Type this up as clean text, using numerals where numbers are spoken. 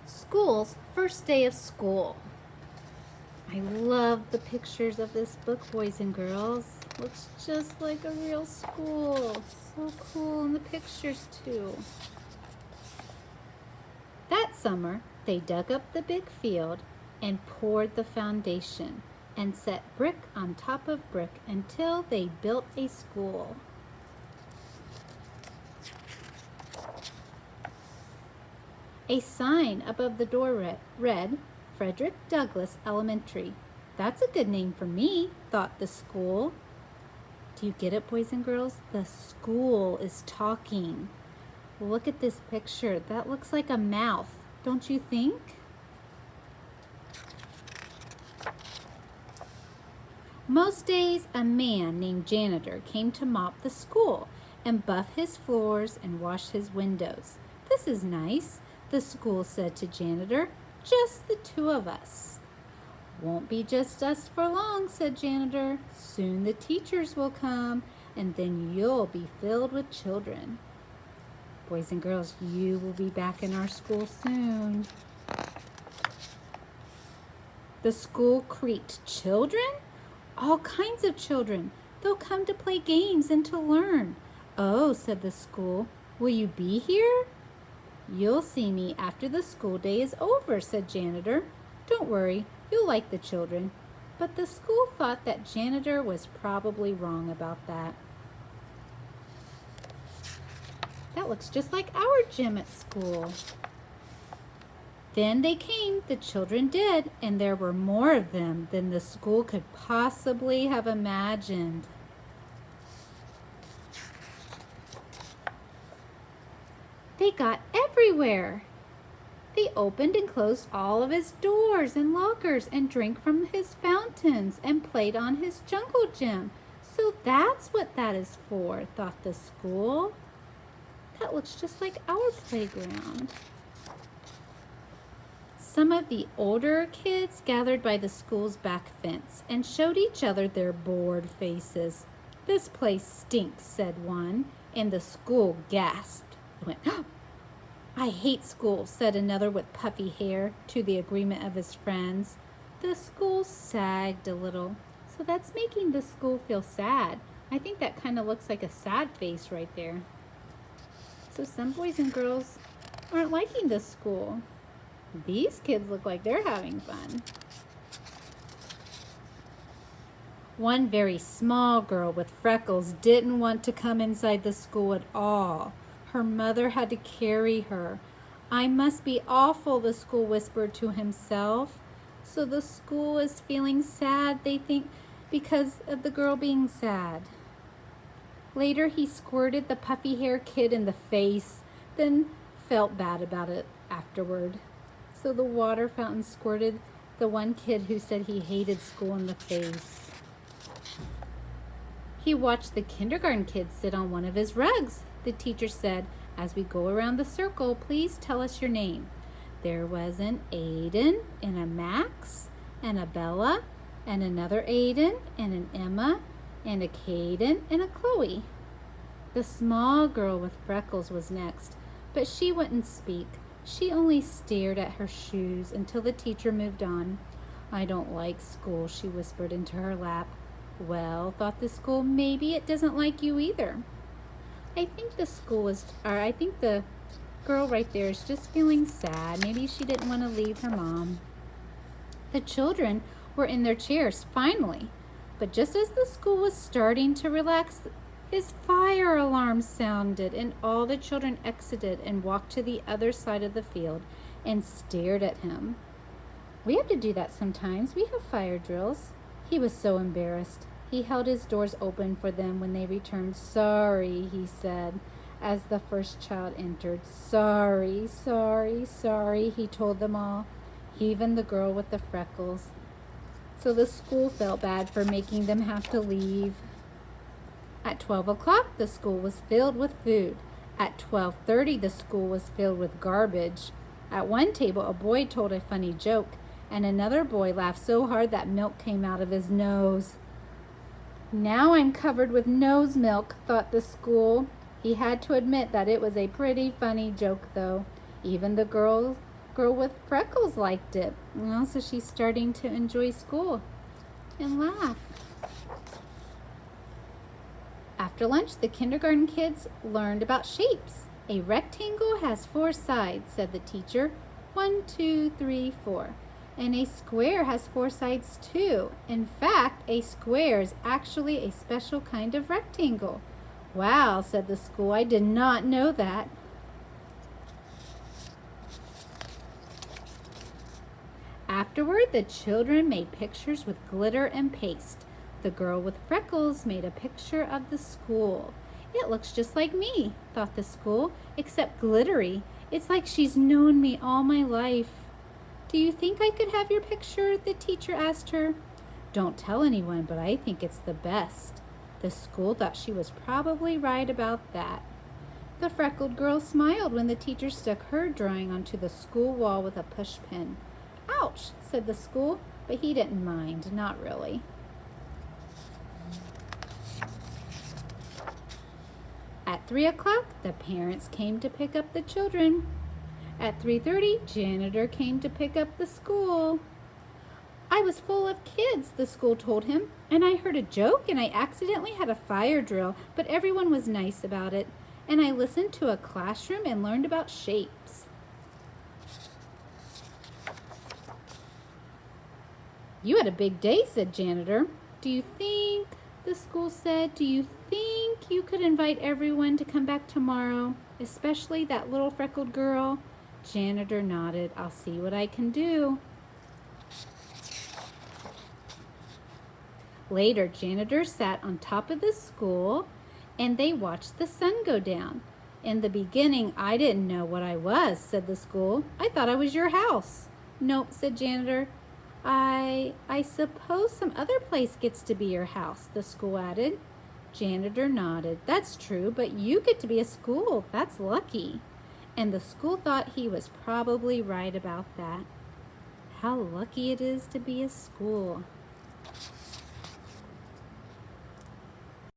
School's first day of school. I love the pictures of this book, boys and girls. Looks just like a real school. So cool in the pictures too. That summer, they dug up the big field and poured the foundation and set brick on top of brick until they built a school. A sign above the door read, Frederick Douglass Elementary. That's a good name for me, thought the school. Do you get it, boys and girls? The school is talking. Look at this picture. That looks like a mouth, don't you think? Most days, a man named Janitor came to mop the school and buff his floors and wash his windows. This is nice, the school said to Janitor. Just the two of us. Won't be just us for long, said Janitor. Soon the teachers will come, and then you'll be filled with children. Boys and girls, you will be back in our school soon. The school creaked. Children? All kinds of children. They'll come to play games and to learn. Oh, said the school. Will you be here? You'll see me after the school day is over, said Janitor. Don't worry, you'll like the children. But the school thought that Janitor was probably wrong about that. That looks just like our gym at school. Then they came, the children did, and there were more of them than the school could possibly have imagined. They got everywhere. They opened and closed all of his doors and lockers and drank from his fountains and played on his jungle gym. So that's what that is for, thought the school. That looks just like our playground. Some of the older kids gathered by the school's back fence and showed each other their bored faces. This place stinks, said one, and the school gasped. Went, oh, I hate school, said another with puffy hair, to the agreement of his friends. The school sagged a little, so that's making the school feel sad. I think that kind of looks like a sad face right there. So some boys and girls aren't liking this school. These kids look like they're having fun. One very small girl with freckles didn't want to come inside the school at all. Her mother had to carry her. I must be awful, the school whispered to himself. So the school is feeling sad, they think, because of the girl being sad. Later, he squirted the puffy-haired kid in the face, then felt bad about it afterward. So the water fountain squirted the one kid who said he hated school in the face. He watched the kindergarten kid sit on one of his rugs. The teacher said, as we go around the circle, please tell us your name. There was an Aiden and a Max and a Bella and another Aiden and an Emma and a Caden and a Chloe. The small girl with freckles was next, but she wouldn't speak. She only stared at her shoes until the teacher moved on. I don't like school, she whispered into her lap. Well, thought the school, maybe it doesn't like you either. I think the girl right there is just feeling sad. Maybe she didn't want to leave her mom. The children were in their chairs, finally. But just as the school was starting to relax, his fire alarm sounded, and all the children exited and walked to the other side of the field and stared at him. We have to do that sometimes. We have fire drills. He was so embarrassed. He held his doors open for them when they returned. Sorry, he said, as the first child entered. Sorry, sorry, sorry, he told them all, even the girl with the freckles. So the school felt bad for making them have to leave. At 12 o'clock, the school was filled with food. At 12:30, the school was filled with garbage. At one table, a boy told a funny joke, and another boy laughed so hard that milk came out of his nose. Now I'm covered with nose milk, thought the school. He had to admit that it was a pretty funny joke, though. Even the girls girl with freckles liked it. Well, so she's starting to enjoy school and laugh. After lunch, the kindergarten kids learned about shapes. A rectangle has 4 sides, said the teacher. 1, 2, 3, 4. And a square has 4 sides too. In fact, a square is actually a special kind of rectangle. Wow, said the school. I did not know that. Afterward, the children made pictures with glitter and paste. The girl with freckles made a picture of the school. It looks just like me, thought the school, except glittery. It's like she's known me all my life. Do you think I could have your picture? The teacher asked her. Don't tell anyone, but I think it's the best. The school thought she was probably right about that. The freckled girl smiled when the teacher stuck her drawing onto the school wall with a push pin. Ouch, said the school, but he didn't mind, not really. At 3 o'clock, the parents came to pick up the children. At 3:30, janitor came to pick up the school. I was full of kids, the school told him, and I heard a joke and I accidentally had a fire drill, but everyone was nice about it. And I listened to a classroom and learned about shapes. You had a big day, said janitor. Do you think, the school said, do you think you could invite everyone to come back tomorrow, especially that little freckled girl? Janitor nodded. I'll see what I can do. Later, janitor sat on top of the school and they watched the sun go down. In the beginning, I didn't know what I was, said the school. I thought I was your house. Nope, said janitor. I suppose some other place gets to be your house, the school added. Janitor nodded. That's true, but you get to be a school. That's lucky. And the school thought he was probably right about that. How lucky it is to be a school.